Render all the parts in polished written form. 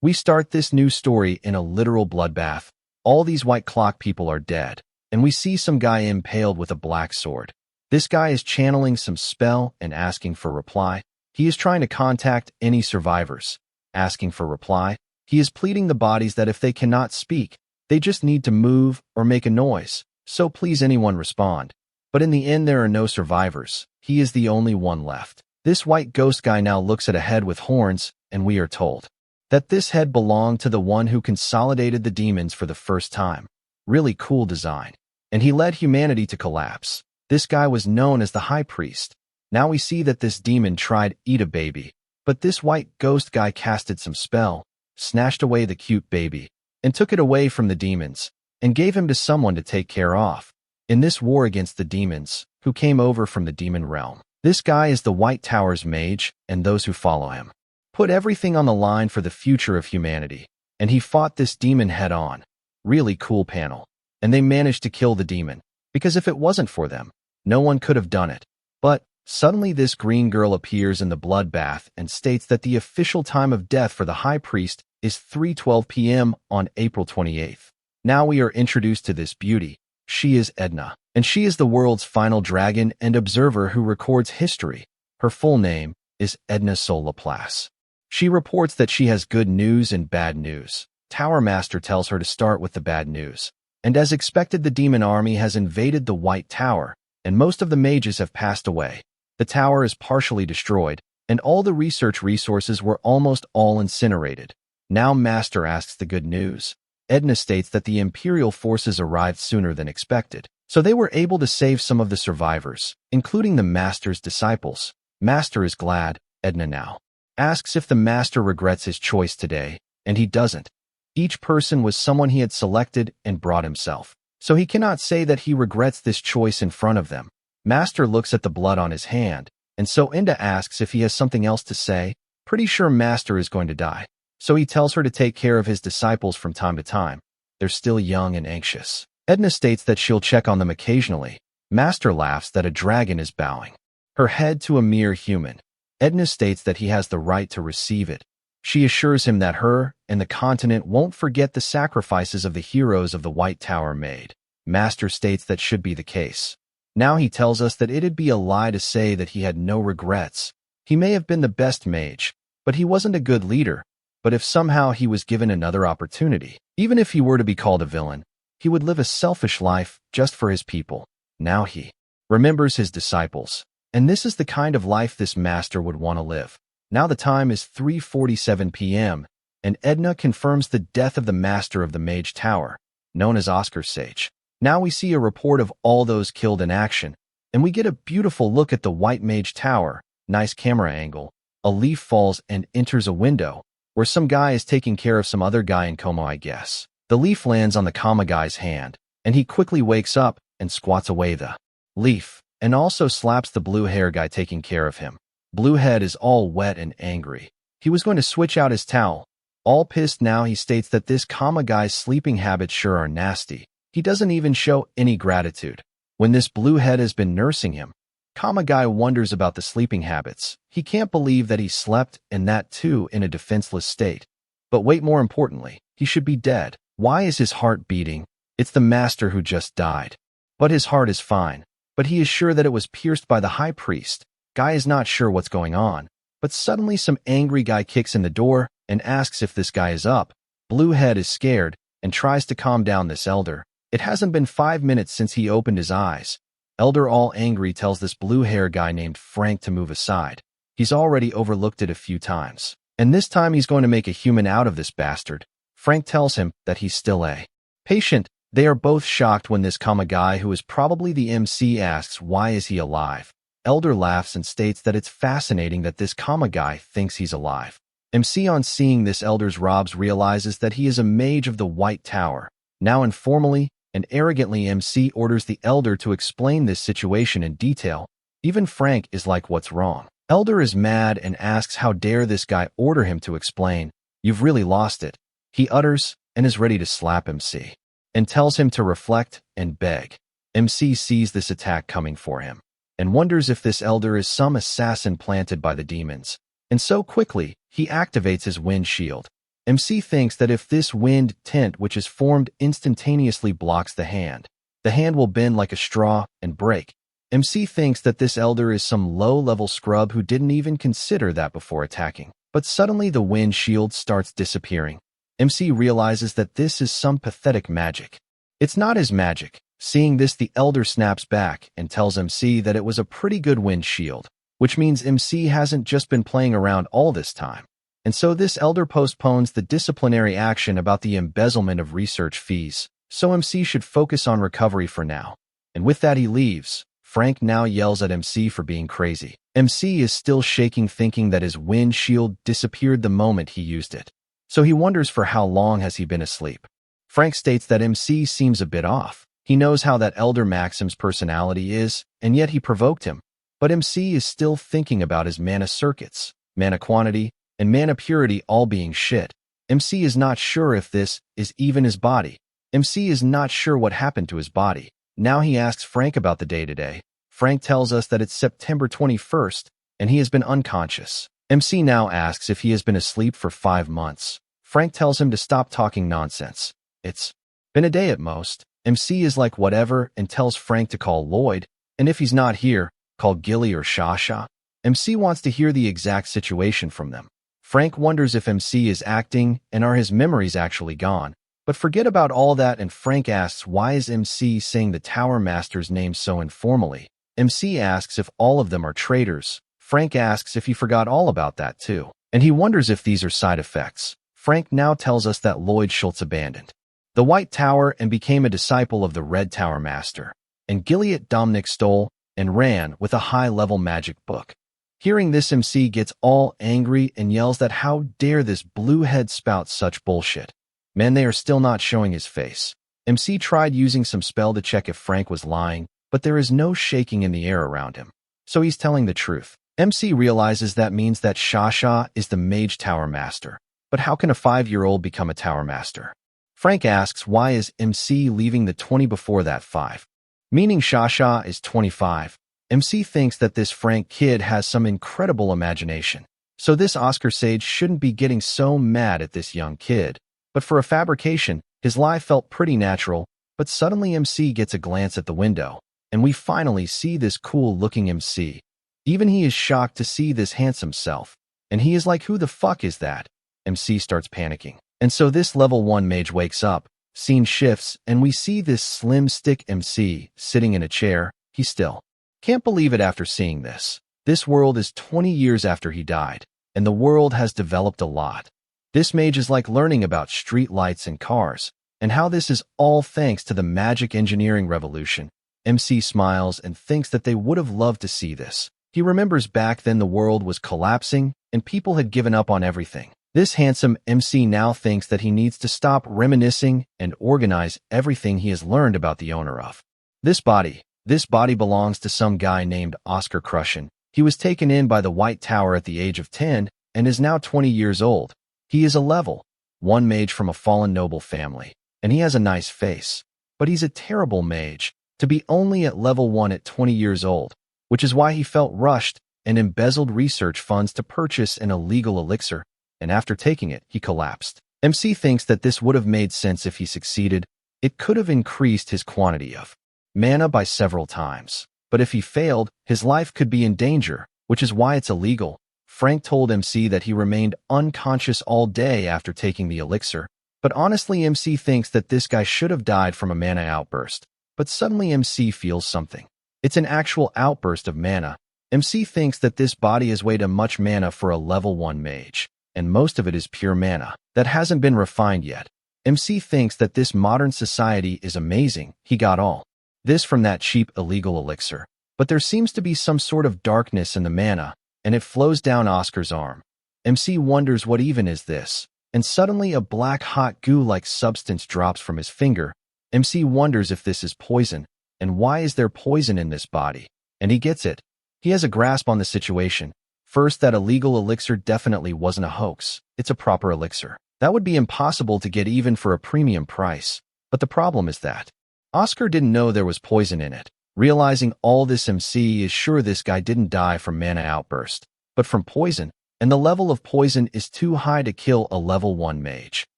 We start this new story in a literal bloodbath. All these white clock people are dead, and we see some guy impaled with a black sword. This guy is channeling some spell and asking for reply. He is trying to contact any survivors, asking for reply. He is pleading the bodies that if they cannot speak, they just need to move or make a noise, so please anyone respond. But in the end there are no survivors. He is the only one left. This white ghost guy now looks at a head with horns, and we are told that this head belonged to the one who consolidated the demons for the first time. Really cool design. And he led humanity to collapse. This guy was known as the High Priest. Now we see that this demon tried eat a baby, but this white ghost guy casted some spell, snatched away the cute baby, and took it away from the demons, and gave him to someone to take care of. In this war against the demons, who came over from the demon realm, this guy is the White Tower's mage, and those who follow him put everything on the line for the future of humanity, and he fought this demon head-on. Really cool panel. And they managed to kill the demon, because if it wasn't for them, no one could have done it. But suddenly this green girl appears in the bloodbath and states that the official time of death for the High Priest is 3:12 p.m. on April 28th. Now we are introduced to this beauty. She is Edna, and she is the world's final dragon and observer who records history. Her full name is Edna Sol Laplace. She reports that she has good news and bad news. Tower Master tells her to start with the bad news. And as expected, the demon army has invaded the White Tower, and most of the mages have passed away. The tower is partially destroyed, and all the research resources were almost all incinerated. Now Master asks the good news. Edna states that the Imperial forces arrived sooner than expected, so they were able to save some of the survivors, including the Master's disciples. Master is glad. Edna now asks if the Master regrets his choice today, and he doesn't. Each person was someone he had selected and brought himself, so he cannot say that he regrets this choice in front of them. Master looks at the blood on his hand, and so Enda asks if he has something else to say. Pretty sure Master is going to die, so he tells her to take care of his disciples from time to time. They're still young and anxious. Edna states that she'll check on them occasionally. Master laughs that a dragon is bowing her head to a mere human. Edna states that he has the right to receive it. She assures him that her and the continent won't forget the sacrifices of the heroes of the White Tower made. Master states that should be the case. Now he tells us that it'd be a lie to say that he had no regrets. He may have been the best mage, but he wasn't a good leader. But if somehow he was given another opportunity, even if he were to be called a villain, he would live a selfish life just for his people. Now he remembers his disciples, and this is the kind of life this master would want to live. Now the time is 3:47 p.m., and Edna confirms the death of the master of the Mage Tower, known as Oscar Sage. Now we see a report of all those killed in action, and we get a beautiful look at the White Mage Tower. Nice camera angle. A leaf falls and enters a window, where some guy is taking care of some other guy in coma, I guess. The leaf lands on the coma guy's hand, and he quickly wakes up and squats away the leaf, and also slaps the blue hair guy taking care of him. Bluehead is all wet and angry. He was going to switch out his towel. All pissed now, he states that this coma guy's sleeping habits sure are nasty. He doesn't even show any gratitude. When this bluehead has been nursing him, coma guy wonders about the sleeping habits. He can't believe that he slept, and that too in a defenseless state. But wait, more importantly, he should be dead. Why is his heart beating? It's the master who just died. But his heart is fine. But he is sure that it was pierced by the high priest. Guy is not sure what's going on. But suddenly some angry guy kicks in the door and asks if this guy is up. Bluehead is scared and tries to calm down this elder. It hasn't been 5 minutes since he opened his eyes. Elder, all angry, tells this blue hair guy named Frank to move aside. He's already overlooked it a few times, and this time he's going to make a human out of this bastard. Frank tells him that he's still a patient. They are both shocked when this coma guy, who is probably the MC, asks why is he alive. Elder laughs and states that it's fascinating that this coma guy thinks he's alive. MC, on seeing this elder's robes, realizes that he is a mage of the White Tower. Now informally and arrogantly, MC orders the elder to explain this situation in detail. Even Frank is like, what's wrong? Elder is mad and asks how dare this guy order him to explain. You've really lost it, he utters, and is ready to slap MC, and tells him to reflect and beg. MC sees this attack coming for him and wonders if this elder is some assassin planted by the demons. And so quickly, he activates his wind shield. MC thinks that if this wind tint which is formed instantaneously blocks the hand will bend like a straw and break. MC thinks that this elder is some low-level scrub who didn't even consider that before attacking. But suddenly the wind shield starts disappearing. MC realizes that this is some pathetic magic. It's not his magic. Seeing this, the elder snaps back and tells MC that it was a pretty good wind shield, which means MC hasn't just been playing around all this time. And so this elder postpones the disciplinary action about the embezzlement of research fees, so MC should focus on recovery for now. And with that he leaves. Frank now yells at MC for being crazy. MC is still shaking, thinking that his wind shield disappeared the moment he used it. So he wonders for how long has he been asleep. Frank states that MC seems a bit off. He knows how that elder Maxim's personality is, and yet he provoked him. But MC is still thinking about his mana circuits, mana quantity, and mana purity all being shit. MC is not sure if this is even his body. MC is not sure what happened to his body. Now he asks Frank about the day-to-day. Frank tells us that it's September 21st, and he has been unconscious. MC now asks if he has been asleep for 5 months. Frank tells him to stop talking nonsense. It's been a day at most. MC is like whatever and tells Frank to call Lloyd, and if he's not here, call Gilly or Shasha. MC wants to hear the exact situation from them. Frank wonders if MC is acting and are his memories actually gone. But forget about all that, and Frank asks why is MC saying the Tower Master's name so informally. MC asks if all of them are traitors. Frank asks if he forgot all about that too. And he wonders if these are side effects. Frank now tells us that Lloyd Schultz abandoned the White Tower and became a disciple of the Red Tower Master. And Gilead Dominic stole and ran with a high-level magic book. Hearing this, MC gets all angry and yells that how dare this bluehead spout such bullshit. Man, they are still not showing his face. MC tried using some spell to check if Frank was lying, but there is no shaking in the air around him. So he's telling the truth. MC realizes that means that Shasha is the Mage Tower Master. But how can a 5-year-old become a Tower Master? Frank asks why is MC leaving the 20 before that 5? Meaning Shasha is 25. MC thinks that this Frank kid has some incredible imagination. So this Oscar sage shouldn't be getting so mad at this young kid. But for a fabrication, his lie felt pretty natural, but suddenly MC gets a glance at the window, and we finally see this cool-looking MC. Even he is shocked to see this handsome self, and he is like, who the fuck is that? MC starts panicking. And so this level 1 mage wakes up, scene shifts, and we see this slim stick MC sitting in a chair. He still can't believe it after seeing this. This world is 20 years after he died, and the world has developed a lot. This mage is like learning about street lights and cars, and how this is all thanks to the magic engineering revolution. MC smiles and thinks that they would have loved to see this. He remembers back then the world was collapsing, and people had given up on everything. This handsome MC now thinks that he needs to stop reminiscing and organize everything he has learned about the owner of this body. This body belongs to some guy named Oscar Crushin. He was taken in by the White Tower at the age of 10 and is now 20 years old. He is a level 1 mage from a fallen noble family, and he has a nice face. But he's a terrible mage to be only at level 1 at 20 years old, which is why he felt rushed and embezzled research funds to purchase an illegal elixir, and after taking it, he collapsed. MC thinks that this would have made sense if he succeeded. It could have increased his quantity of mana by several times. But if he failed, his life could be in danger, which is why it's illegal. Frank told MC that he remained unconscious all day after taking the elixir. But honestly, MC thinks that this guy should have died from a mana outburst. But suddenly MC feels something. It's an actual outburst of mana. MC thinks that this body has weighed much mana for a level 1 mage, and most of it is pure mana that hasn't been refined yet. MC thinks that this modern society is amazing. He got all this from that cheap illegal elixir. But there seems to be some sort of darkness in the mana, and it flows down Oscar's arm. MC wonders what even is this, and suddenly a black hot goo-like substance drops from his finger. MC wonders if this is poison, and why is there poison in this body? And he gets it. He has a grasp on the situation. First, that illegal elixir definitely wasn't a hoax. It's a proper elixir. That would be impossible to get even for a premium price. But the problem is that Oscar didn't know there was poison in it. Realizing all this, MC is sure this guy didn't die from mana outburst, but from poison. and the level of poison is too high to kill a level 1 mage.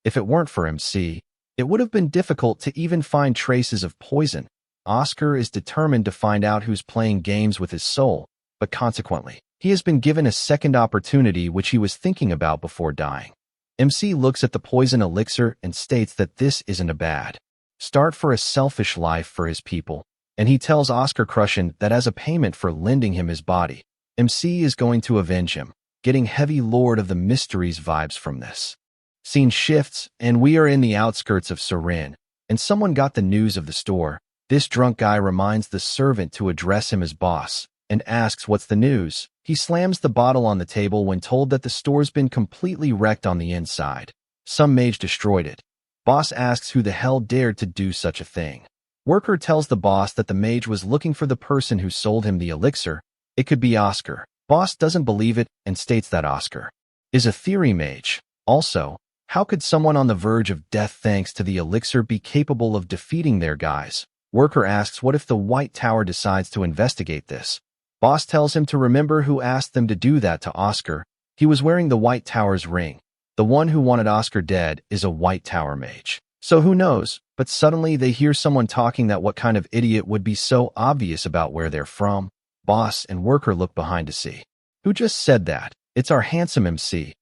If it weren't for MC, it would have been difficult to even find traces of poison. Oscar is determined to find out who's playing games with his soul, but consequently, he has been given a second opportunity which he was thinking about before dying. MC looks at the poison elixir and states that this isn't a bad start for a selfish life for his people, and he tells Oscar Crushin that as a payment for lending him his body, MC is going to avenge him, getting heavy Lord of the Mysteries vibes from this. Scene shifts, and we are in the outskirts of Surin, and someone got the news of the store. This drunk guy reminds the servant to address him as boss, and asks what's the news. He slams the bottle on the table when told that the store's been completely wrecked on the inside. Some mage destroyed it. Boss asks who the hell dared to do such a thing. Worker tells the boss that the mage was looking for the person who sold him the elixir. It could be Oscar. Boss doesn't believe it and states that Oscar is a theory mage. Also, how could someone on the verge of death thanks to the elixir be capable of defeating their guys? Worker asks what if the White Tower decides to investigate this. Boss tells him to remember who asked them to do that to Oscar. He was wearing the White Tower's ring. The one who wanted Oscar dead is a White Tower mage. So who knows? But suddenly they hear someone talking that what kind of idiot would be so obvious about where they're from. Boss and Worker look behind to see. Who just said that? It's our handsome MC.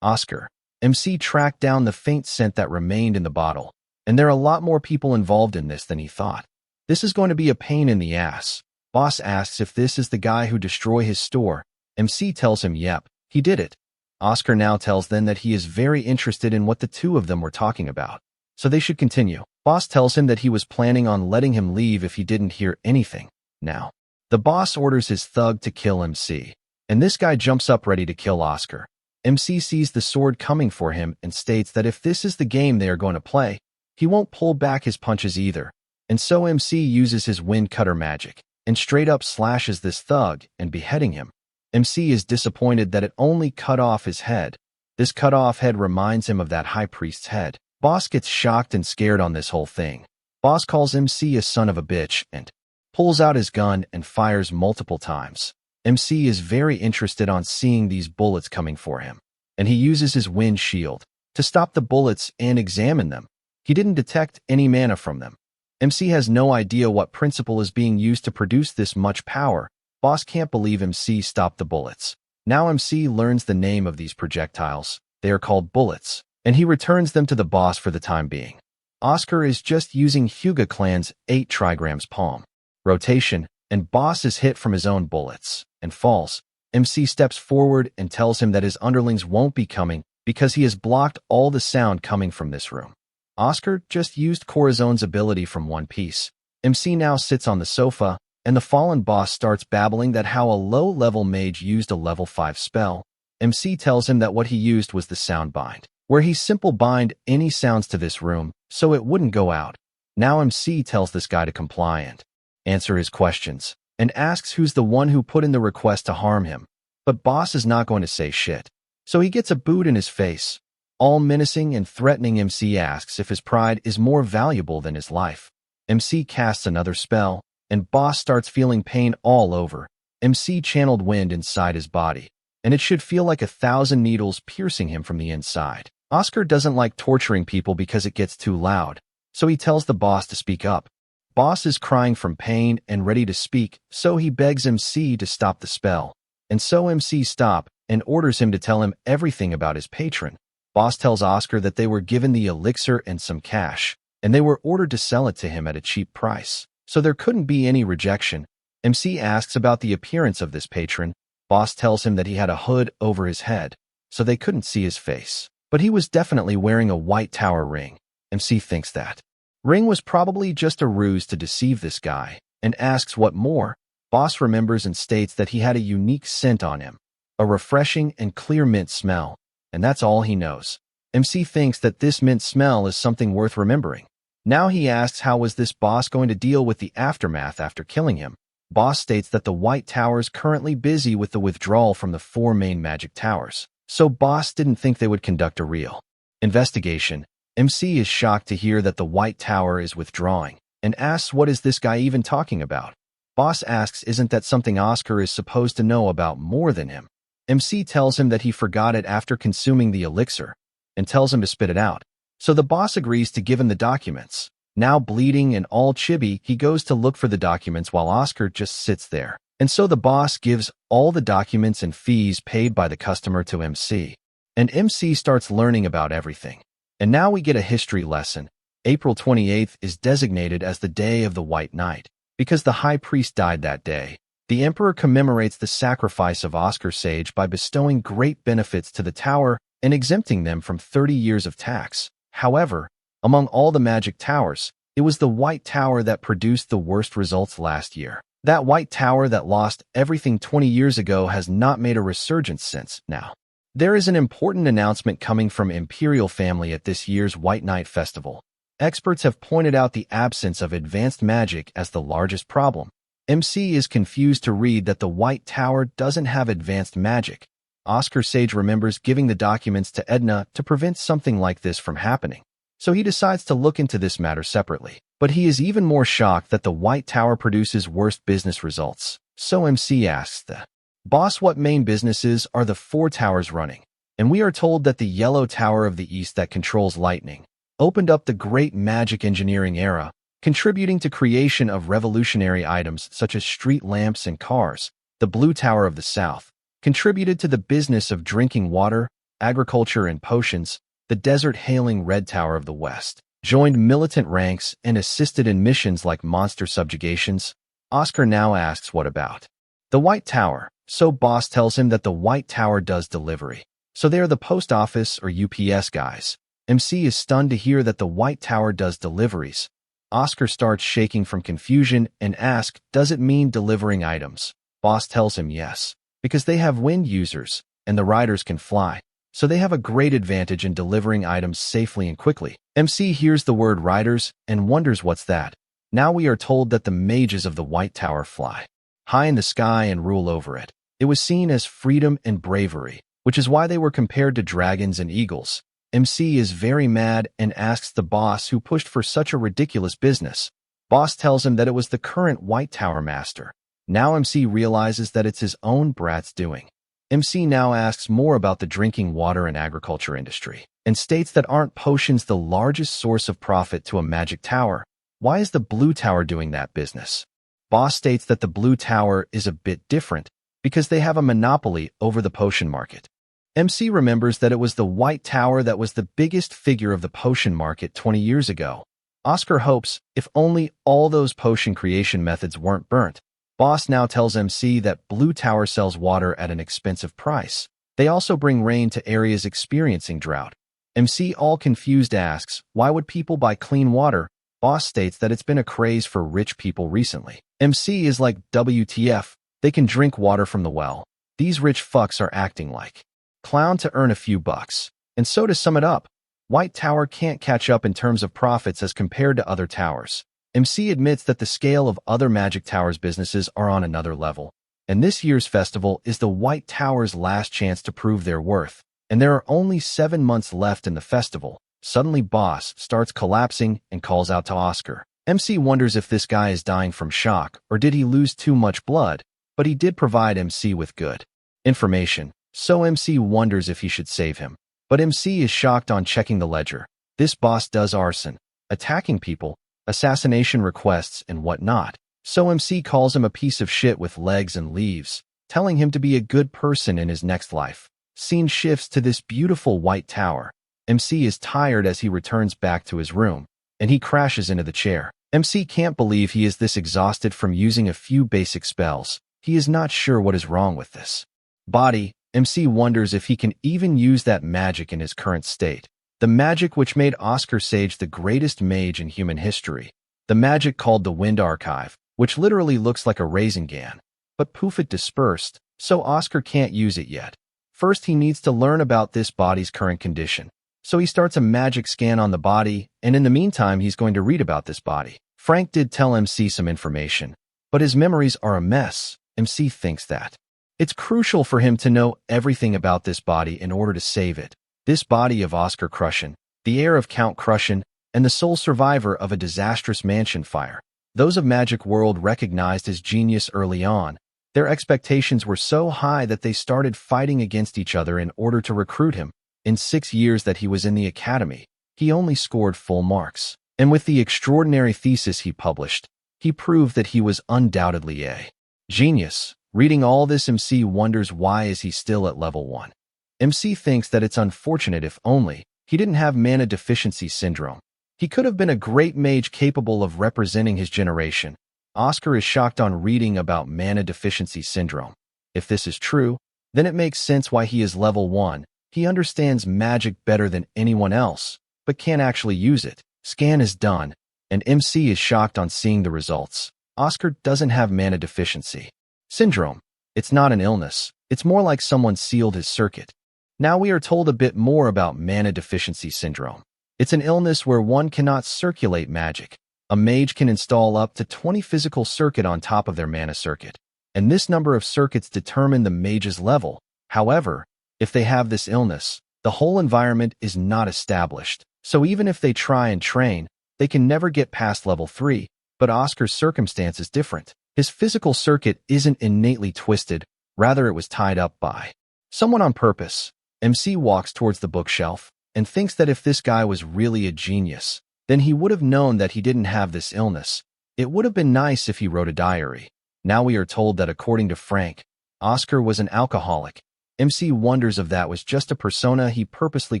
Oscar. MC tracked down the faint scent that remained in the bottle, and there are a lot more people involved in this than he thought. This is going to be a pain in the ass. Boss asks if this is the guy who destroyed his store. MC tells him yep, he did it. Oscar now tells them that he is very interested in what the two of them were talking about, so they should continue. Boss tells him that he was planning on letting him leave if he didn't hear anything. Now, the boss orders his thug to kill MC, and this guy jumps up ready to kill Oscar. MC sees the sword coming for him and states that if this is the game they are going to play, he won't pull back his punches either, and so MC uses his wind cutter magic and straight up slashes this thug and beheading him. MC is disappointed that it only cut off his head. This cut off head reminds him of that high priest's head. Boss gets shocked and scared on this whole thing. Boss calls MC a son of a bitch and pulls out his gun and fires multiple times. MC is very interested on seeing these bullets coming for him, and he uses his wind shield to stop the bullets and examine them. He didn't detect any mana from them. MC has no idea what principle is being used to produce this much power. Boss can't believe MC stopped the bullets. Now MC learns the name of these projectiles. They are called bullets, and he returns them to the boss for the time being. Oscar is just using Hyuga clan's 8 trigrams palm rotation, and Boss is hit from his own bullets and falls. MC steps forward and tells him that his underlings won't be coming because he has blocked all the sound coming from this room. Oscar just used Corazone's ability from One Piece. MC now sits on the sofa, and the fallen boss starts babbling that how a low-level mage used a level 5 spell. MC tells him that what he used was the sound bind, where he simple bind any sounds to this room so it wouldn't go out. Now MC tells this guy to comply and answer his questions, and asks who's the one who put in the request to harm him. But Boss is not going to say shit, so he gets a boot in his face. All menacing and threatening, MC asks if his pride is more valuable than his life. MC casts another spell, and Boss starts feeling pain all over. MC channeled wind inside his body, and it should feel like 1,000 needles piercing him from the inside. Oscar doesn't like torturing people because it gets too loud, so he tells the boss to speak up. Boss is crying from pain and ready to speak, so he begs MC to stop the spell. And so MC stop and orders him to tell him everything about his patron. Boss tells Oscar that they were given the elixir and some cash, and they were ordered to sell it to him at a cheap price, so there couldn't be any rejection. MC asks about the appearance of this patron. Boss tells him that he had a hood over his head, so they couldn't see his face, but he was definitely wearing a White Tower ring. MC thinks that ring was probably just a ruse to deceive this guy, and asks what more. Boss remembers and states that he had a unique scent on him, a refreshing and clear mint smell, and that's all he knows. MC thinks that this mint smell is something worth remembering. Now he asks how was this boss going to deal with the aftermath after killing him. Boss states that the White Tower is currently busy with the withdrawal from the 4 main magic towers, so Boss didn't think they would conduct a real investigation. MC is shocked to hear that the White Tower is withdrawing, and asks what is this guy even talking about. Boss asks isn't that something Oscar is supposed to know about more than him. MC tells him that he forgot it after consuming the elixir and tells him to spit it out. So the boss agrees to give him the documents. Now bleeding and all chibi, he goes to look for the documents while Oscar just sits there. And so the boss gives all the documents and fees paid by the customer to MC. And MC starts learning about everything. And now we get a history lesson. April 28th is designated as the Day of the White Knight because the high priest died that day. The emperor commemorates the sacrifice of Oscar Sage by bestowing great benefits to the tower and exempting them from 30 years of tax. However, among all the magic towers, it was the White Tower that produced the worst results last year. That White Tower that lost everything 20 years ago has not made a resurgence since now. There is an important announcement coming from Imperial family at this year's White Knight Festival. Experts have pointed out the absence of advanced magic as the largest problem. MC is confused to read that the White Tower doesn't have advanced magic. Oscar Sage remembers giving the documents to Edna to prevent something like this from happening. So he decides to look into this matter separately. But he is even more shocked that the White Tower produces worst business results. So MC asks the boss what main businesses are the 4 towers running. And we are told that the Yellow Tower of the East that controls lightning opened up the great magic engineering era, contributing to creation of revolutionary items such as street lamps and cars. The Blue Tower of the South contributed to the business of drinking water, agriculture, and potions. The desert-hailing Red Tower of the West joined militant ranks and assisted in missions like monster subjugations. Oscar now asks what about the White Tower, so boss tells him that the White Tower does delivery. So they are the post office or UPS guys. MC is stunned to hear that the White Tower does deliveries. Oscar starts shaking from confusion and asks, does it mean delivering items? Boss tells him yes, because they have wind users and the riders can fly. So they have a great advantage in delivering items safely and quickly. MC hears the word riders and wonders what's that. Now we are told that the mages of the White Tower fly high in the sky and rule over it. It was seen as freedom and bravery, which is why they were compared to dragons and eagles. MC is very mad and asks the boss who pushed for such a ridiculous business. Boss tells him that it was the current White Tower master. Now MC realizes that it's his own brat's doing. MC now asks more about the drinking water and agriculture industry and states that aren't potions the largest source of profit to a magic tower. Why is the Blue Tower doing that business? Boss states that the Blue Tower is a bit different because they have a monopoly over the potion market. MC remembers that it was the White Tower that was the biggest figure of the potion market 20 years ago. Oscar hopes, if only all those potion creation methods weren't burnt. Boss now tells MC that Blue Tower sells water at an expensive price. They also bring rain to areas experiencing drought. MC, all confused, asks, why would people buy clean water? Boss states that it's been a craze for rich people recently. MC is like, WTF, they can drink water from the well. These rich fucks are acting like clown to earn a few bucks. And so to sum it up, White Tower can't catch up in terms of profits as compared to other towers. MC admits that the scale of other Magic Towers businesses are on another level, and this year's festival is the White Tower's last chance to prove their worth, and there are only 7 months left in the festival. Suddenly boss starts collapsing and calls out to Oscar. MC wonders if this guy is dying from shock or did he lose too much blood, but he did provide MC with good information, so MC wonders if he should save him. But MC is shocked on checking the ledger. This boss does arson, attacking people, assassination requests, and whatnot. So MC calls him a piece of shit with legs and leaves, telling him to be a good person in his next life. Scene shifts to this beautiful White Tower. MC is tired as he returns back to his room, and he crashes into the chair. MC can't believe he is this exhausted from using a few basic spells. He is not sure what is wrong with this body. MC wonders if he can even use that magic in his current state. The magic which made Oscar Sage the greatest mage in human history. The magic called the Wind Archive, which literally looks like a raisin gun. But poof, it dispersed, so Oscar can't use it yet. First, he needs to learn about this body's current condition. So he starts a magic scan on the body, and in the meantime, he's going to read about this body. Frank did tell MC some information, but his memories are a mess. MC thinks that it's crucial for him to know everything about this body in order to save it. This body of Oscar Crushin, the heir of Count Crushin, and the sole survivor of a disastrous mansion fire. Those of Magic World recognized his genius early on, Their expectations were so high that they started fighting against each other in order to recruit him. In 6 years that he was in the academy, he only scored full marks. And with the extraordinary thesis he published, he proved that he was undoubtedly a genius. Reading all this, MC wonders why is he still at level 1. MC thinks that it's unfortunate if only he didn't have mana deficiency syndrome. He could have been a great mage capable of representing his generation. Oscar is shocked on reading about mana deficiency syndrome. If this is true, then it makes sense why he is level 1. He understands magic better than anyone else, but can't actually use it. Scan is done, and MC is shocked on seeing the results. Oscar doesn't have mana deficiency syndrome. It's not an illness. It's more like someone sealed his circuit. Now we are told a bit more about mana deficiency syndrome. It's an illness where one cannot circulate magic. A mage can install up to 20 physical circuit on top of their mana circuit, and this number of circuits determine the mage's level. However, if they have this illness, the whole environment is not established. So even if they try and train, they can never get past level 3, but Oscar's circumstance is different. His physical circuit isn't innately twisted, rather it was tied up by someone on purpose. MC walks towards the bookshelf and thinks that if this guy was really a genius, then he would have known that he didn't have this illness. It would have been nice if he wrote a diary. Now we are told that according to Frank, Oscar was an alcoholic. MC wonders if that was just a persona he purposely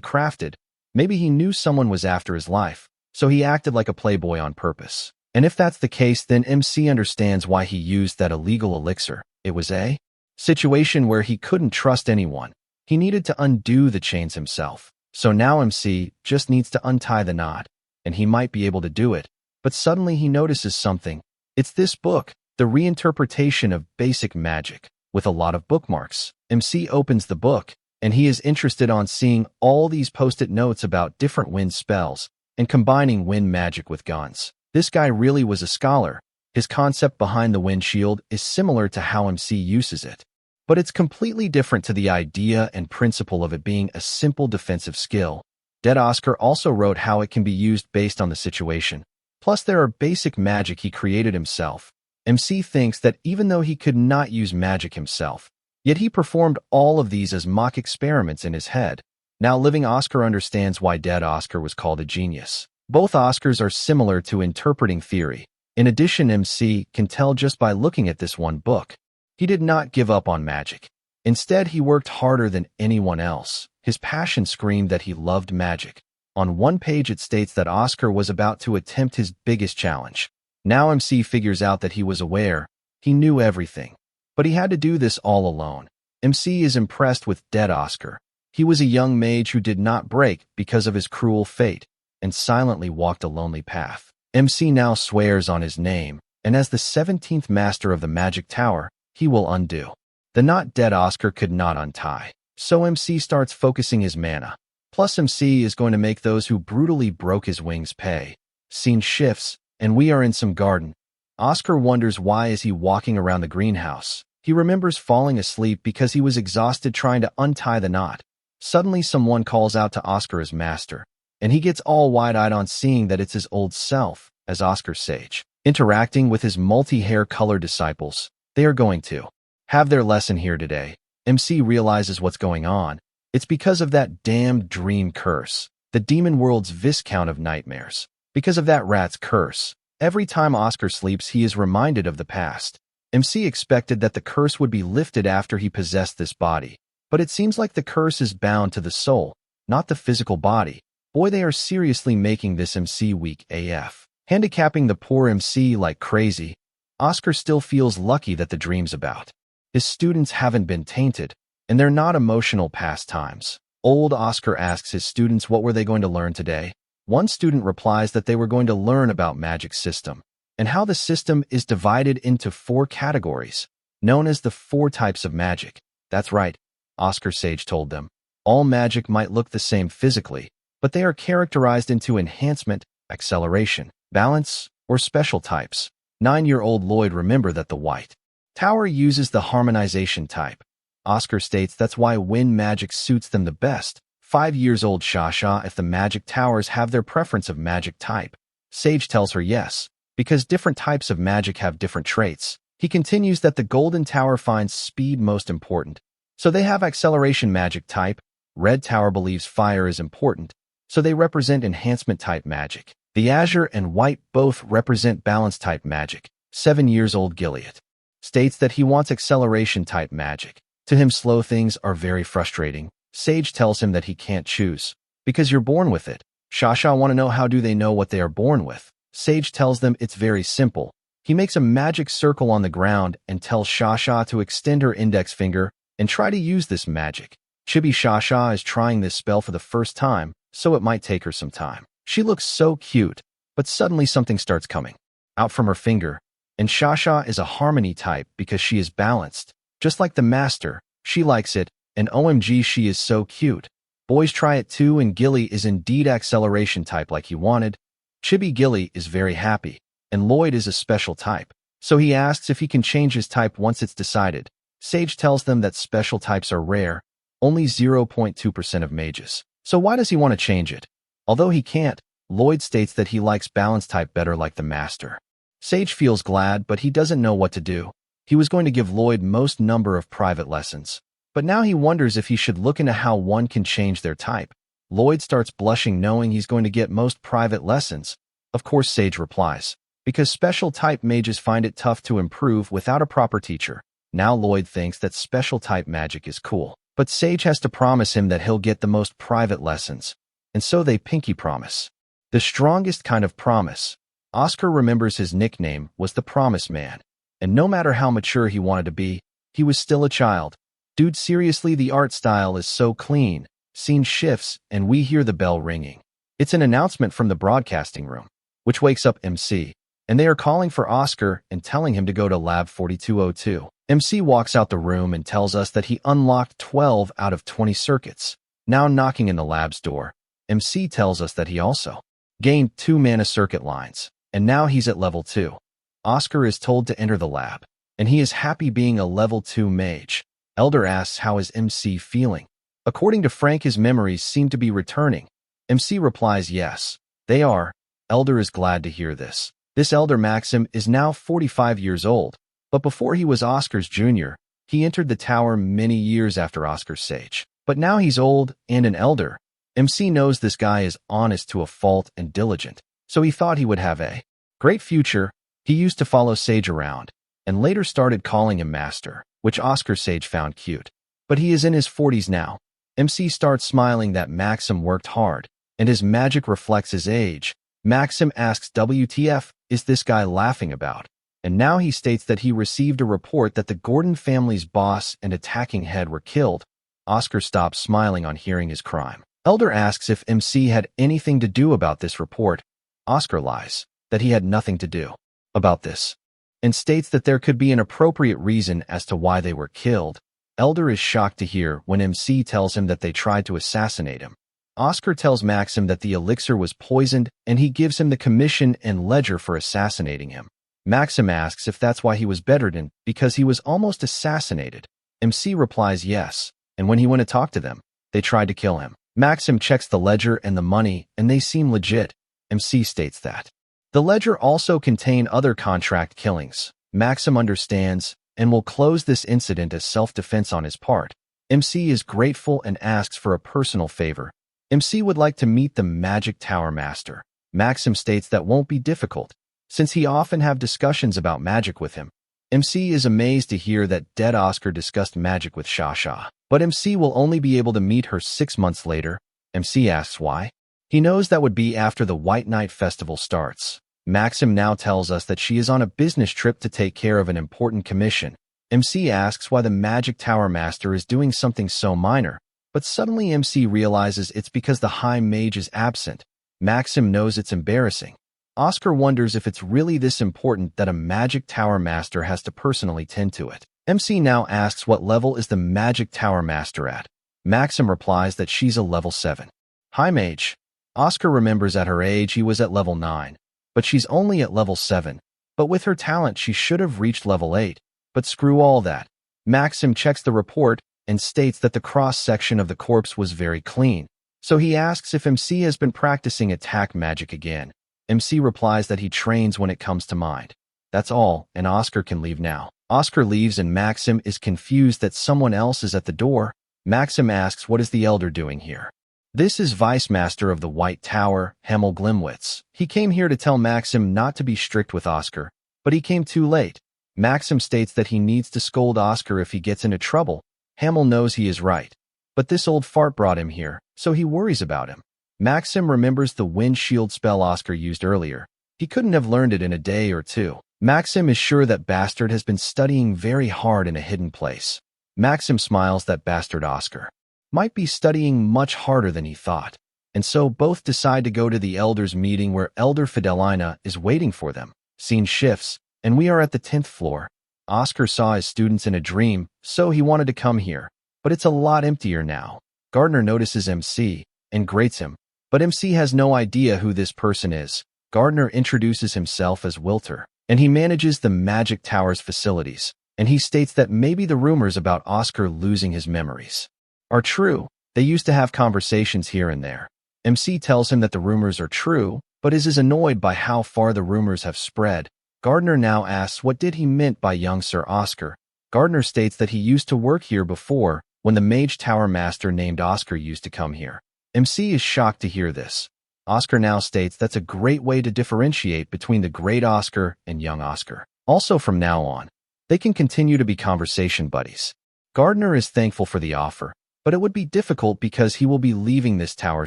crafted. Maybe he knew someone was after his life, so he acted like a playboy on purpose. And if that's the case, then MC understands why he used that illegal elixir. It was a situation where he couldn't trust anyone. He needed to undo the chains himself. So now MC just needs to untie the knot, and he might be able to do it. But suddenly he notices something. It's this book, The Reinterpretation of Basic Magic, with a lot of bookmarks. MC opens the book, and he is interested on seeing all these post-it notes about different wind spells and combining wind magic with guns. This guy really was a scholar. His concept behind the wind shield is similar to how MC uses it, but it's completely different to the idea and principle of it being a simple defensive skill. Dead Oscar also wrote how it can be used based on the situation. Plus, there are basic magic he created himself. MC thinks that even though he could not use magic himself, yet he performed all of these as mock experiments in his head. Now living Oscar understands why Dead Oscar was called a genius. Both Oscars are similar to interpreting theory. In addition, MC can tell just by looking at this one book. He did not give up on magic. Instead, he worked harder than anyone else. His passion screamed that he loved magic. On one page it states that Oscar was about to attempt his biggest challenge. Now MC figures out that he was aware. He knew everything. But he had to do this all alone. MC is impressed with Dead Oscar. He was a young mage who did not break because of his cruel fate, and silently walked a lonely path. MC now swears on his name, and as the 17th master of the magic tower, he will undo the knot Dead Oscar could not untie. So MC starts focusing his mana. Plus MC is going to make those who brutally broke his wings pay. Scene shifts, and we are in some garden. Oscar wonders why is he walking around the greenhouse. He remembers falling asleep because he was exhausted trying to untie the knot. Suddenly someone calls out to Oscar as master, and he gets all wide-eyed on seeing that it's his old self, as Oscar Sage. Interacting with his multi-hair color disciples, they are going to have their lesson here today. MC realizes what's going on. It's because of that damned dream curse, the demon world's viscount of nightmares. Because of that rat's curse, every time Oscar sleeps he is reminded of the past. MC expected that the curse would be lifted after he possessed this body, but it seems like the curse is bound to the soul, not the physical body. Boy, they are seriously making this MC weak AF. Handicapping the poor MC like crazy. Oscar still feels lucky that the dreams about his students haven't been tainted, and they're not emotional pastimes. Old Oscar asks his students what were they going to learn today. One student replies that they were going to learn about magic system, and how the system is divided into 4 categories, known as the 4 types of magic. That's right, Oscar Sage told them. All magic might look the same physically, but they are characterized into enhancement, acceleration, balance, or special types. 9-year-old Lloyd remember that the White Tower uses the harmonization type. Oscar states that's why wind magic suits them the best. 5-years-old Shasha if the magic towers have their preference of magic type. Sage tells her yes, because different types of magic have different traits. He continues that the Golden Tower finds speed most important, so they have acceleration magic type. Red Tower believes fire is important, so they represent enhancement type magic. The Azure and White both represent balance type magic. 7-year-old Gilead states that he wants acceleration type magic. To him, slow things are very frustrating. Sage tells him that he can't choose, because you're born with it. Shasha want to know how do they know what they are born with. Sage tells them it's very simple. He makes a magic circle on the ground and tells Shasha to extend her index finger and try to use this magic. Chibi Shasha is trying this spell for the first time, so it might take her some time. She looks so cute, but suddenly something starts coming out from her finger, and Shasha is a harmony type because she is balanced. Just like the master, she likes it, and OMG she is so cute. Boys try it too, and Gilly is indeed acceleration type like he wanted. Chibi Gilly is very happy, and Lloyd is a special type, so he asks if he can change his type once it's decided. Sage tells them that special types are rare, only 0.2% of mages. So why does he want to change it? Although he can't, Lloyd states that he likes balance type better like the master. Sage feels glad, but he doesn't know what to do. He was going to give Lloyd most number of private lessons, but now he wonders if he should look into how one can change their type. Lloyd starts blushing knowing he's going to get most private lessons. Of course, Sage replies, because special type mages find it tough to improve without a proper teacher. Now Lloyd thinks that special type magic is cool, but Sage has to promise him that he'll get the most private lessons, and so they pinky promise. The strongest kind of promise. Oscar remembers his nickname was the Promise Man, and no matter how mature he wanted to be, he was still a child. Dude, seriously, the art style is so clean. Scene shifts, and we hear the bell ringing. It's an announcement from the broadcasting room, which wakes up MC, and they are calling for Oscar and telling him to go to Lab 4202. MC walks out the room and tells us that he unlocked 12 out of 20 circuits. Now knocking in the lab's door, MC tells us that he also gained 2 mana circuit lines, and now he's at level 2. Oscar is told to enter the lab, and he is happy being a level 2 mage. Elder asks how is MC feeling. According to Frank, his memories seem to be returning. MC replies yes, they are. Elder is glad to hear this. This Elder Maxim is now 45 years old, but before he was Oscar's junior, he entered the tower many years after Oscar's Sage. But now he's old and an elder. MC knows this guy is honest to a fault and diligent, so he thought he would have a great future. He used to follow Sage around, and later started calling him Master, which Oscar Sage found cute. But he is in his 40s now. MC starts smiling that Maxim worked hard, and his magic reflects his age. Maxim asks WTF is this guy laughing about? And now he states that he received a report that the Gordon family's boss and attacking head were killed. Oscar stops smiling on hearing his crime. Elder asks if MC had anything to do about this report. Oscar lies, that he had nothing to do about this, and states that there could be an appropriate reason as to why they were killed. Elder is shocked to hear when MC tells him that they tried to assassinate him. Oscar tells Maxim that the elixir was poisoned, and he gives him the commission and ledger for assassinating him. Maxim asks if that's why he was bedridden, because he was almost assassinated. MC replies yes, and when he went to talk to them, they tried to kill him. Maxim checks the ledger and the money, and they seem legit. MC states that the ledger also contained other contract killings. Maxim understands and will close this incident as self-defense on his part. MC is grateful and asks for a personal favor. MC would like to meet the Magic Tower Master. Maxim states that won't be difficult, since he often have discussions about magic with him. MC is amazed to hear that dead Oscar discussed magic with Shasha, but MC will only be able to meet her 6 months later. MC asks why. He knows that would be after the White Night Festival starts. Maxim now tells us that she is on a business trip to take care of an important commission. MC asks why the Magic Tower Master is doing something so minor, but suddenly MC realizes it's because the High Mage is absent. Maxim knows it's embarrassing. Oscar wonders if it's really this important that a Magic Tower Master has to personally tend to it. MC now asks what level is the Magic Tower Master at. Maxim replies that she's a level 7 High Mage. Oscar remembers at her age he was at level 9, but she's only at level 7. But with her talent she should have reached level 8. But screw all that. Maxim checks the report and states that the cross-section of the corpse was very clean. So he asks if MC has been practicing attack magic again. MC replies that he trains when it comes to mind. That's all, and Oscar can leave now. Oscar leaves and Maxim is confused that someone else is at the door. Maxim asks what is the elder doing here. This is Vice Master of the White Tower, Hemel Glimwitz. He came here to tell Maxim not to be strict with Oscar, but he came too late. Maxim states that he needs to scold Oscar if he gets into trouble. Hemel knows he is right. But this old fart brought him here, so he worries about him. Maxim remembers the windshield spell Oscar used earlier. He couldn't have learned it in a day or two. Maxim is sure that Bastard has been studying very hard in a hidden place. Maxim smiles that Bastard Oscar might be studying much harder than he thought, and so both decide to go to the Elders' meeting where Elder Fidelina is waiting for them. Scene shifts, and we are at the 10th floor. Oscar saw his students in a dream, so he wanted to come here, but it's a lot emptier now. Gardner notices MC and grates him, but MC has no idea who this person is. Gardner introduces himself as Wilter, and he manages the Magic Tower's facilities, and he states that maybe the rumors about Oscar losing his memories are true. They used to have conversations here and there. MC tells him that the rumors are true, but is annoyed by how far the rumors have spread. Gardner now asks what did he meant by young Sir Oscar. Gardner states that he used to work here before, when the Mage Tower Master named Oscar used to come here. MC is shocked to hear this. Oscar now states that's a great way to differentiate between the great Oscar and young Oscar. Also from now on, they can continue to be conversation buddies. Gardner is thankful for the offer, but it would be difficult because he will be leaving this tower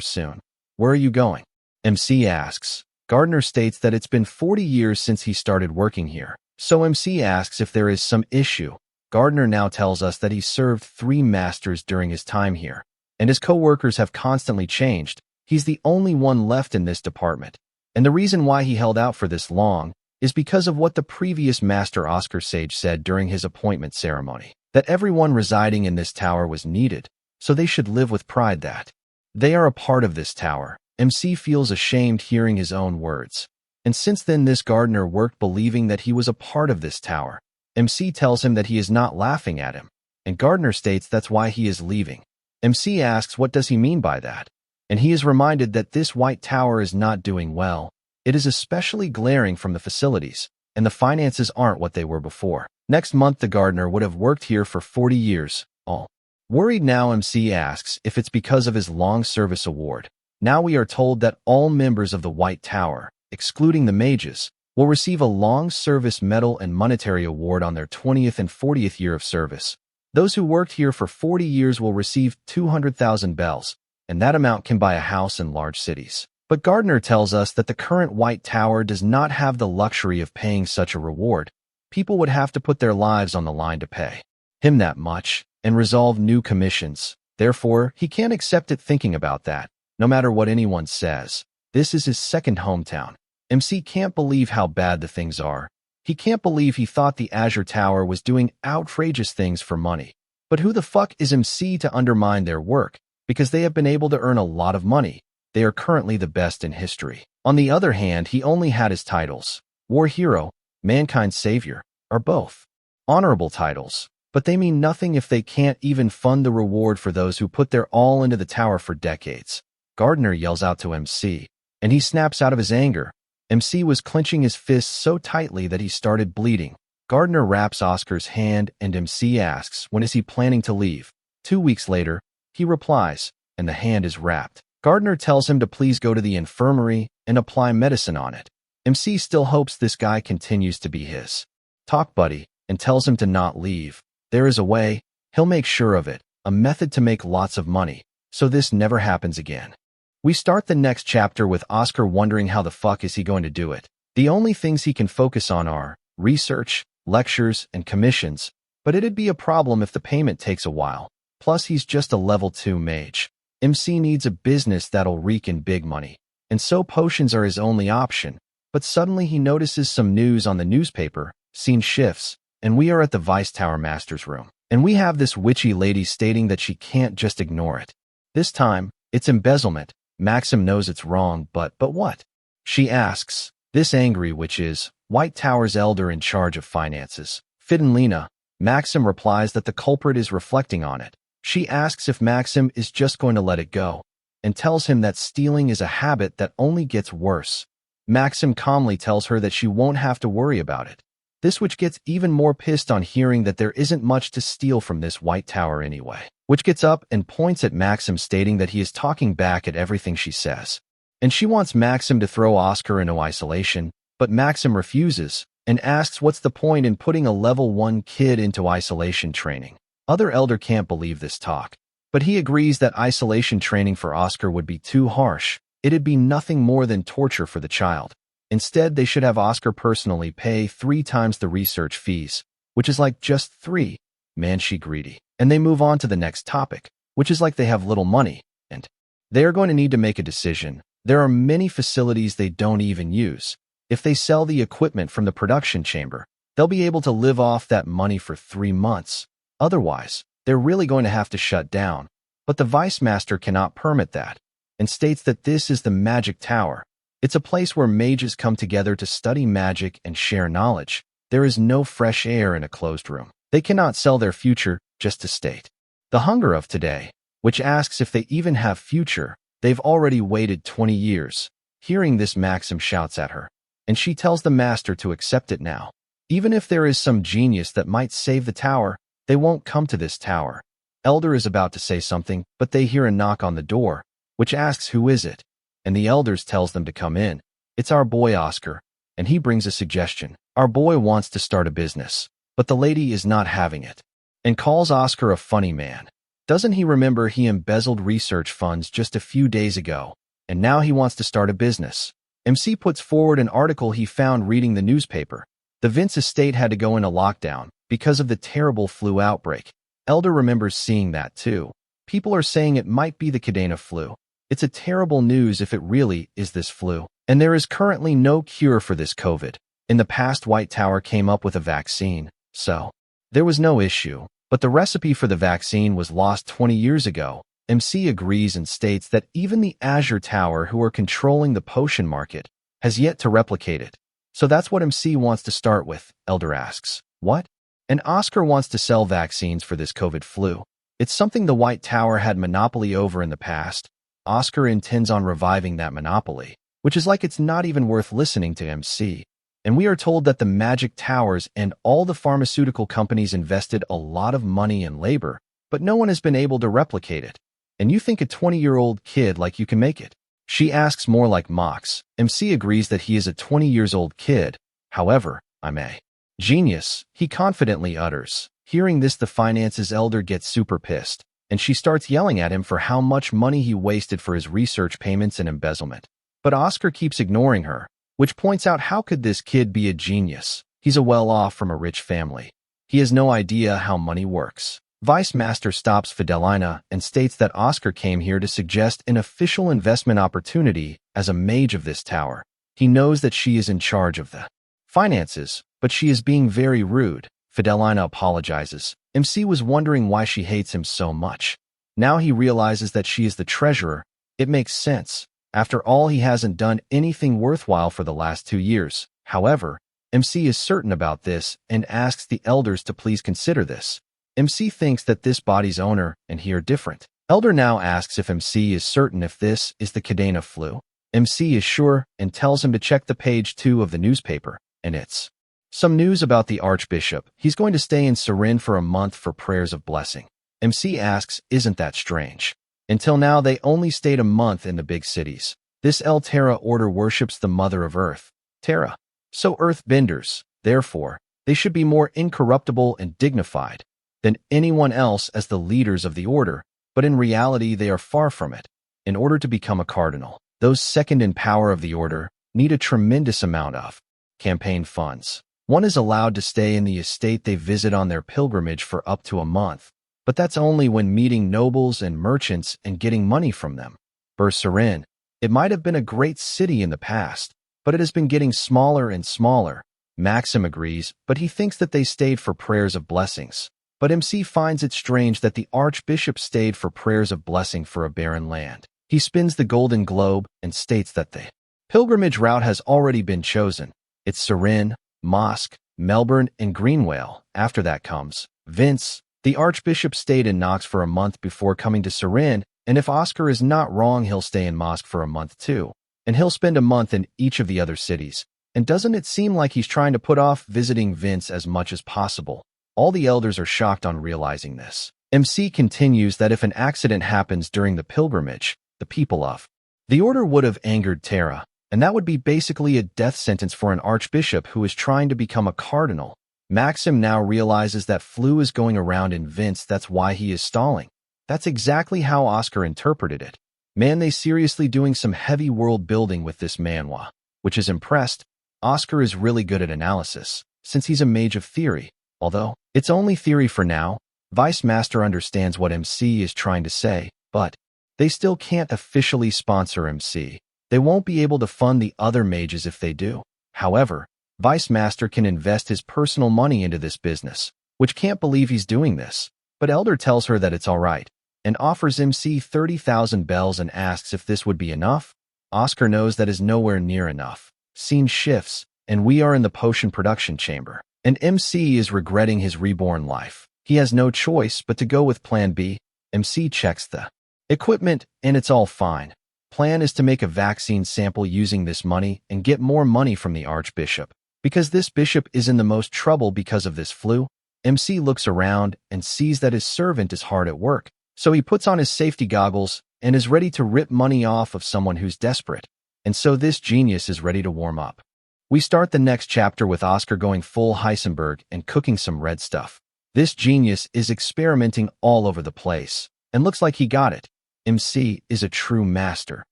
soon. Where are you going? MC asks. Gardner states that it's been 40 years since he started working here, so MC asks if there is some issue. Gardner now tells us that he served 3 masters during his time here, and his co-workers have constantly changed. He's the only one left in this department, and the reason why he held out for this long is because of what the previous Master Oscar Sage said during his appointment ceremony, that everyone residing in this tower was needed, so they should live with pride that they are a part of this tower. MC feels ashamed hearing his own words, and since then this Gardner worked believing that he was a part of this tower. MC tells him that he is not laughing at him, and Gardner states that's why he is leaving. MC asks what does he mean by that, and he is reminded that this White Tower is not doing well. It is especially glaring from the facilities, and the finances aren't what they were before. Next month the Gardner would have worked here for 40 years, all. Worried now MC asks if it's because of his long service award. Now we are told that all members of the White Tower, excluding the mages, will receive a long service medal and monetary award on their 20th and 40th year of service. Those who worked here for 40 years will receive 200,000 bells, and that amount can buy a house in large cities. But Gardner tells us that the current White Tower does not have the luxury of paying such a reward. People would have to put their lives on the line to pay him that much and resolve new commissions. Therefore, he can't accept it thinking about that, no matter what anyone says. This is his second hometown. MC can't believe how bad the things are. He can't believe he thought the Azure Tower was doing outrageous things for money. But who the fuck is MC to undermine their work? Because they have been able to earn a lot of money. They are currently the best in history. On the other hand, he only had his titles. War Hero, Mankind's Savior, are both honorable titles, but they mean nothing if they can't even fund the reward for those who put their all into the tower for decades. Gardner yells out to MC, and he snaps out of his anger. MC was clenching his fists so tightly that he started bleeding. Gardner wraps Oscar's hand and MC asks when is he planning to leave. 2 weeks later, he replies, and the hand is wrapped. Gardner tells him to please go to the infirmary and apply medicine on it. MC still hopes this guy continues to be his talk buddy and tells him to not leave. There is a way, he'll make sure of it, a method to make lots of money, so this never happens again. We start the next chapter with Oscar wondering how the fuck is he going to do it. The only things he can focus on are research, lectures, and commissions, but it'd be a problem if the payment takes a while. Plus he's just a level 2 mage. MC needs a business that'll rake in big money, and so potions are his only option. But suddenly he notices some news on the newspaper. Scene shifts, and we are at the Vice Tower Master's room. And we have this witchy lady stating that she can't just ignore it. This time, it's embezzlement. Maxim knows it's wrong, but what? She asks. This angry witch is White Tower's elder in charge of finances, Fidenlina. Maxim replies that the culprit is reflecting on it. She asks if Maxim is just going to let it go, and tells him that stealing is a habit that only gets worse. Maxim calmly tells her that she won't have to worry about it. This witch gets even more pissed on hearing that there isn't much to steal from this white tower anyway. Witch gets up and points at Maxim, stating that he is talking back at everything she says. And she wants Maxim to throw Oscar into isolation, but Maxim refuses and asks what's the point in putting a level 1 kid into isolation training. Other elder can't believe this talk, but he agrees that isolation training for Oscar would be too harsh. It'd be nothing more than torture for the child. Instead, they should have Oscar personally pay 3 times the research fees, which is like just 3. Man, she greedy. And they move on to the next topic, which is like they have little money, and they are going to need to make a decision. There are many facilities they don't even use. If they sell the equipment from the production chamber, they'll be able to live off that money for 3 months. Otherwise, they're really going to have to shut down. But the Vice Master cannot permit that, and states that this is the Magic Tower. It's a place where mages come together to study magic and share knowledge. There is no fresh air in a closed room. They cannot sell their future just to state. The hunger of today, which asks if they even have future. They've already waited 20 years. Hearing this, Maxim shouts at her, and she tells the master to accept it now. Even if there is some genius that might save the tower, they won't come to this tower. Elder is about to say something, but they hear a knock on the door, which asks who is it, and the elders tells them to come in. It's our boy Oscar, and he brings a suggestion. Our boy wants to start a business, but the lady is not having it, and calls Oscar a funny man. Doesn't he remember he embezzled research funds just a few days ago, and now he wants to start a business? MC puts forward an article he found reading the newspaper. The Vince estate had to go into lockdown because of the terrible flu outbreak. Elder remembers seeing that too. People are saying it might be the Cadena flu. It's a terrible news if it really is this flu. And there is currently no cure for this COVID. In the past, White Tower came up with a vaccine, so there was no issue. But the recipe for the vaccine was lost 20 years ago. MC agrees and states that even the Azure Tower, who are controlling the potion market, has yet to replicate it. So that's what MC wants to start with, Elder asks. What? And Oscar wants to sell vaccines for this COVID flu. It's something the White Tower had monopoly over in the past. Oscar intends on reviving that monopoly, which is like it's not even worth listening to MC. And we are told that the Magic Towers and all the pharmaceutical companies invested a lot of money and labor, but no one has been able to replicate it. And you think a 20-year-old kid like you can make it? She asks more like mocks. MC agrees that he is a 20-year-old kid. However, I'm a genius, he confidently utters. Hearing this, the finances elder gets super pissed, and she starts yelling at him for how much money he wasted for his research payments and embezzlement. But Oscar keeps ignoring her, which points out how could this kid be a genius? He's a well-off from a rich family. He has no idea how money works. Vice Master stops Fidelina and states that Oscar came here to suggest an official investment opportunity as a mage of this tower. He knows that she is in charge of the finances, but she is being very rude. Fidelina apologizes. MC was wondering why she hates him so much. Now he realizes that she is the treasurer. It makes sense. After all, he hasn't done anything worthwhile for the last 2 years. However, MC is certain about this and asks the elders to please consider this. MC thinks that this body's owner and he are different. Elder now asks if MC is certain if this is the Cadena flu. MC is sure and tells him to check the page 2 of the newspaper, and it's some news about the Archbishop. He's going to stay in Surin for a month for prayers of blessing. MC asks, isn't that strange? Until now, they only stayed a month in the big cities. This El Terra order worships the Mother of Earth, Terra. So earthbenders, therefore, they should be more incorruptible and dignified than anyone else as the leaders of the order, but in reality they are far from it. In order to become a cardinal, those second in power of the order need a tremendous amount of campaign funds. One is allowed to stay in the estate they visit on their pilgrimage for up to a month, but that's only when meeting nobles and merchants and getting money from them. Berserin, it might have been a great city in the past, but it has been getting smaller and smaller. Maxim agrees, but he thinks that they stayed for prayers of blessings. But MC finds it strange that the Archbishop stayed for prayers of blessing for a barren land. He spins the golden globe and states that the pilgrimage route has already been chosen. It's Surin, Mosque, Melbourne, and Greenwale. After that comes Vince. The Archbishop stayed in Knox for a month before coming to Surin, and if Oscar is not wrong, he'll stay in Mosque for a month too. And he'll spend a month in each of the other cities. And doesn't it seem like he's trying to put off visiting Vince as much as possible? All the elders are shocked on realizing this. MC continues that if an accident happens during the pilgrimage, the people of the order would have angered Terra, and that would be basically a death sentence for an archbishop who is trying to become a cardinal. Maxim now realizes that flu is going around in Vince, that's why he is stalling. That's exactly how Oscar interpreted it. Man, they seriously doing some heavy world building with this manhwa, which is impressed. Oscar is really good at analysis, since he's a mage of theory. Although, it's only theory for now, Vice Master understands what MC is trying to say, but they still can't officially sponsor MC. They won't be able to fund the other mages if they do. However, Vice Master can invest his personal money into this business, which can't believe he's doing this. But Elder tells her that it's alright, and offers MC 30,000 bells and asks if this would be enough. Oscar knows that is nowhere near enough. Scene shifts, and we are in the potion production chamber, and MC is regretting his reborn life. He has no choice but to go with Plan B. MC checks the equipment, and it's all fine. Plan is to make a vaccine sample using this money and get more money from the Archbishop. Because this bishop is in the most trouble because of this flu, MC looks around and sees that his servant is hard at work. So he puts on his safety goggles and is ready to rip money off of someone who's desperate. And so this genius is ready to warm up. We start the next chapter with Oscar going full Heisenberg and cooking some red stuff. This genius is experimenting all over the place, and looks like he got it. MC is a true master,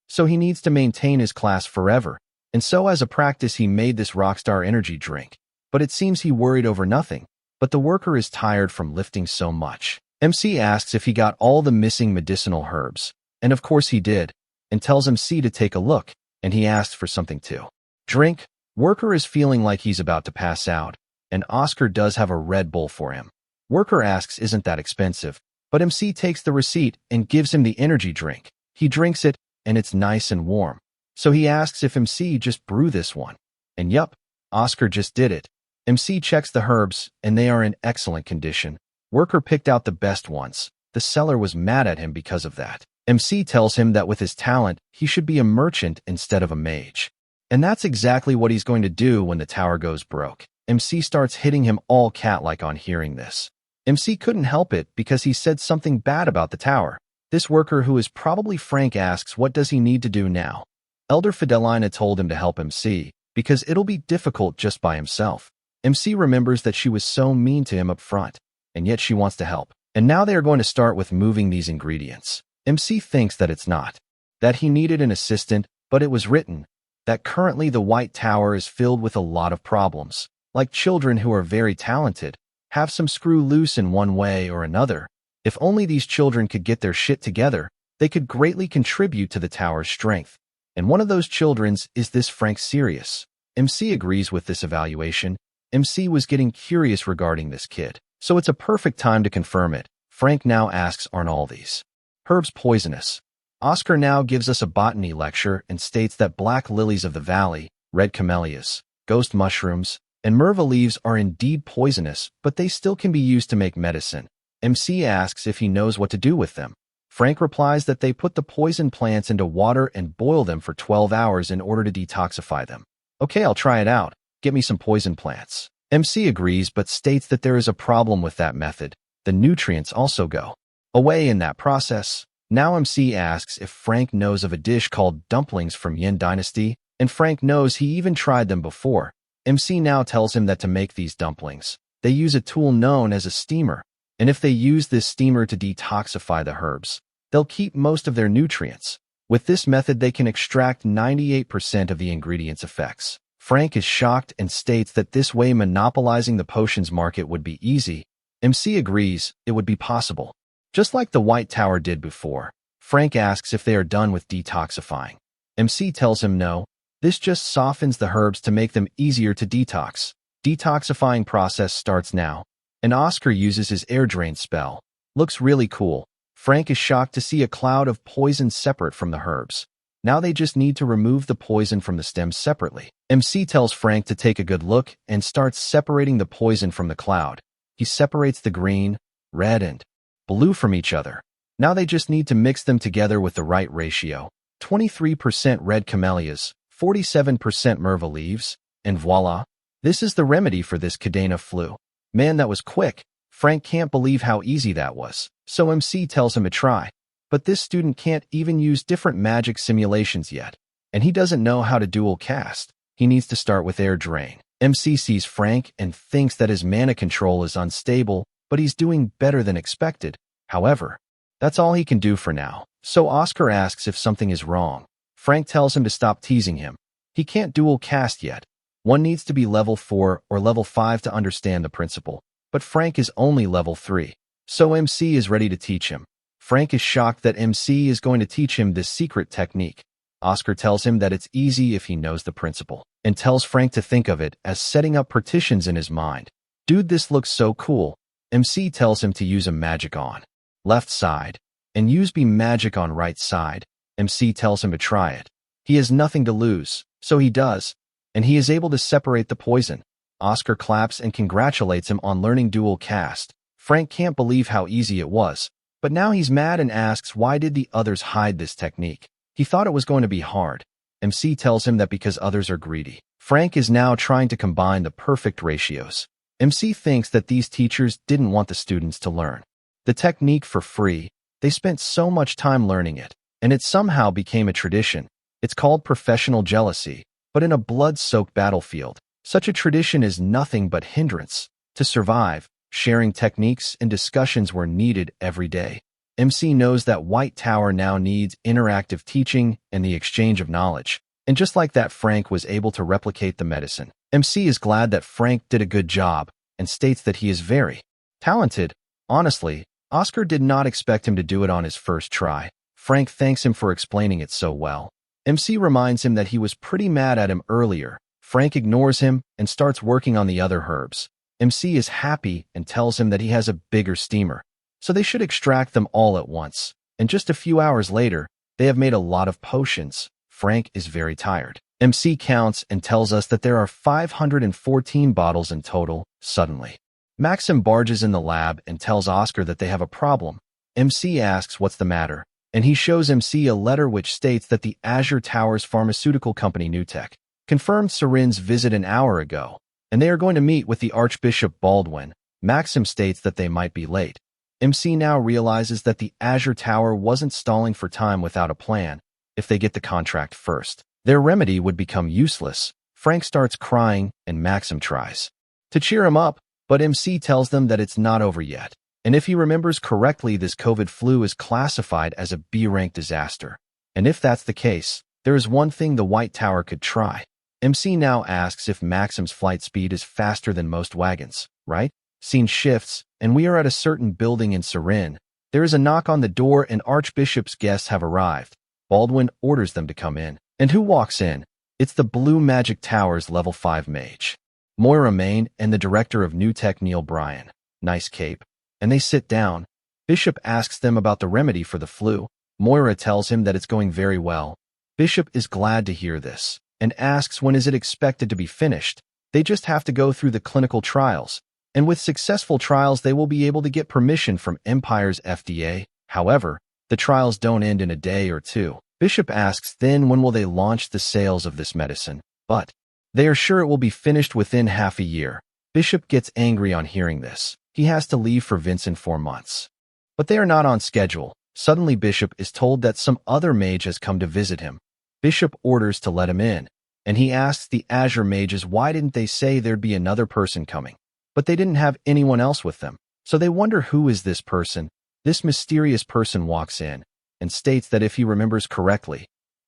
so he needs to maintain his class forever, and so as a practice he made this Rockstar energy drink. But it seems he worried over nothing, but the worker is tired from lifting so much. MC asks if he got all the missing medicinal herbs, and of course he did, and tells MC to take a look, and he asks for something to drink. Worker is feeling like he's about to pass out, and Oscar does have a Red Bull for him. Worker asks isn't that expensive, but MC takes the receipt and gives him the energy drink. He drinks it, and it's nice and warm. So he asks if MC just brew this one. And yup, Oscar just did it. MC checks the herbs, and they are in excellent condition. Worker picked out the best ones. The seller was mad at him because of that. MC tells him that with his talent, he should be a merchant instead of a mage. And that's exactly what he's going to do when the tower goes broke. MC starts hitting him all cat-like on hearing this. MC couldn't help it because he said something bad about the tower. This worker, who is probably Frank, asks what does he need to do now. Elder Fidelina told him to help MC, because it'll be difficult just by himself. MC remembers that she was so mean to him up front, and yet she wants to help. And now they are going to start with moving these ingredients. MC thinks that it's not that he needed an assistant, but it was written that currently the White Tower is filled with a lot of problems, like children who are very talented, have some screw loose in one way or another. If only these children could get their shit together, they could greatly contribute to the tower's strength. And one of those children's is this Frank Sirius. MC agrees with this evaluation. MC was getting curious regarding this kid, so it's a perfect time to confirm it. Frank now asks, aren't all these herbs poisonous? Oscar now gives us a botany lecture and states that black lilies of the valley, red camellias, ghost mushrooms, and merva leaves are indeed poisonous, but they still can be used to make medicine. MC asks if he knows what to do with them. Frank replies that they put the poison plants into water and boil them for 12 hours in order to detoxify them. Okay, I'll try it out. Get me some poison plants. MC agrees but states that there is a problem with that method. The nutrients also go away in that process. Now MC asks if Frank knows of a dish called dumplings from Yin Dynasty, and Frank knows he even tried them before. MC now tells him that to make these dumplings, they use a tool known as a steamer, and if they use this steamer to detoxify the herbs, they'll keep most of their nutrients. With this method, they can extract 98% of the ingredients' effects. Frank is shocked and states that this way monopolizing the potions market would be easy. MC agrees it would be possible, just like the White Tower did before. Frank asks if they are done with detoxifying. MC tells him no, this just softens the herbs to make them easier to detox. Detoxifying process starts now, and Oscar uses his air drain spell. Looks really cool. Frank is shocked to see a cloud of poison separate from the herbs. Now they just need to remove the poison from the stems separately. MC tells Frank to take a good look and starts separating the poison from the cloud. He separates the green, red, and blue from each other. Now they just need to mix them together with the right ratio. 23% red camellias, 47% merva leaves, And voila, this is the remedy for this Cadena flu. Man, that was quick. Frank can't believe how easy that was. So MC tells him to try. But this student can't even use different magic simulations yet. And he doesn't know how to dual cast. He needs to start with air drain. MC sees Frank and thinks that his mana control is unstable, but he's doing better than expected. However, that's all he can do for now. So Oscar asks if something is wrong. Frank tells him to stop teasing him. He can't dual cast yet. One needs to be level 4 or level 5 to understand the principle. But Frank is only level 3. So MC is ready to teach him. Frank is shocked that MC is going to teach him this secret technique. Oscar tells him that it's easy if he knows the principle, and tells Frank to think of it as setting up partitions in his mind. Dude, this looks so cool. MC tells him to use a magic on left side, and use be magic on right side. MC tells him to try it. He has nothing to lose, so he does, and he is able to separate the poison. Oscar claps and congratulates him on learning dual cast. Frank can't believe how easy it was, but now he's mad and asks why did the others hide this technique. He thought it was going to be hard. MC tells him that because others are greedy. Frank is now trying to combine the perfect ratios. MC thinks that these teachers didn't want the students to learn the technique for free. They spent so much time learning it, and it somehow became a tradition. It's called professional jealousy, but in a blood-soaked battlefield, such a tradition is nothing but hindrance. To survive, sharing techniques and discussions were needed every day. MC knows that White Tower now needs interactive teaching and the exchange of knowledge. And just like that, Frank was able to replicate the medicine. MC is glad that Frank did a good job and states that he is very talented. Honestly, Oscar did not expect him to do it on his first try. Frank thanks him for explaining it so well. MC reminds him that he was pretty mad at him earlier. Frank ignores him and starts working on the other herbs. MC is happy and tells him that he has a bigger steamer, so they should extract them all at once. And just a few hours later, they have made a lot of potions. Frank is very tired. MC counts and tells us that there are 514 bottles in total. Suddenly, Maxim barges in the lab and tells Oscar that they have a problem. MC asks what's the matter, and he shows MC a letter which states that the Azure Towers pharmaceutical company Newtek confirmed Serin's visit an hour ago, and they are going to meet with the Archbishop Baldwin. Maxim states that they might be late. MC now realizes that the Azure Tower wasn't stalling for time without a plan. If they get the contract first, their remedy would become useless. Frank starts crying, and Maxim tries to cheer him up, but MC tells them that it's not over yet. And if he remembers correctly, this COVID flu is classified as a B-rank disaster. And if that's the case, there is one thing the White Tower could try. MC now asks if Maxim's flight speed is faster than most wagons, right? Scene shifts, and we are at a certain building in Serin. There is a knock on the door, and Archbishop's guests have arrived. Baldwin orders them to come in. And who walks in? It's the Blue Magic Tower's level 5 mage, Moira Main, and the director of Newtek, Neil Bryan. Nice cape. And they sit down. Bishop asks them about the remedy for the flu. Moira tells him that it's going very well. Bishop is glad to hear this, and asks when is it expected to be finished. They just have to go through the clinical trials, and with successful trials they will be able to get permission from Empire's FDA. However, the trials don't end in a day or two. Bishop asks then when will they launch the sales of this medicine, but they are sure it will be finished within half a year. Bishop gets angry on hearing this. He has to leave for Vince in 4 months. But they are not on schedule. Suddenly Bishop is told that some other mage has come to visit him. Bishop orders to let him in, and he asks the Azure mages why didn't they say there'd be another person coming. But they didn't have anyone else with them, so they wonder who is this person. This mysterious person walks in and states that if he remembers correctly,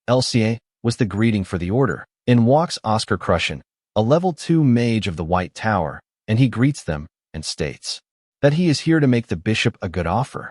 LCA was the greeting for the order. In walks Oscar Crushin, a level 2 mage of the White Tower, and he greets them and states that he is here to make the bishop a good offer.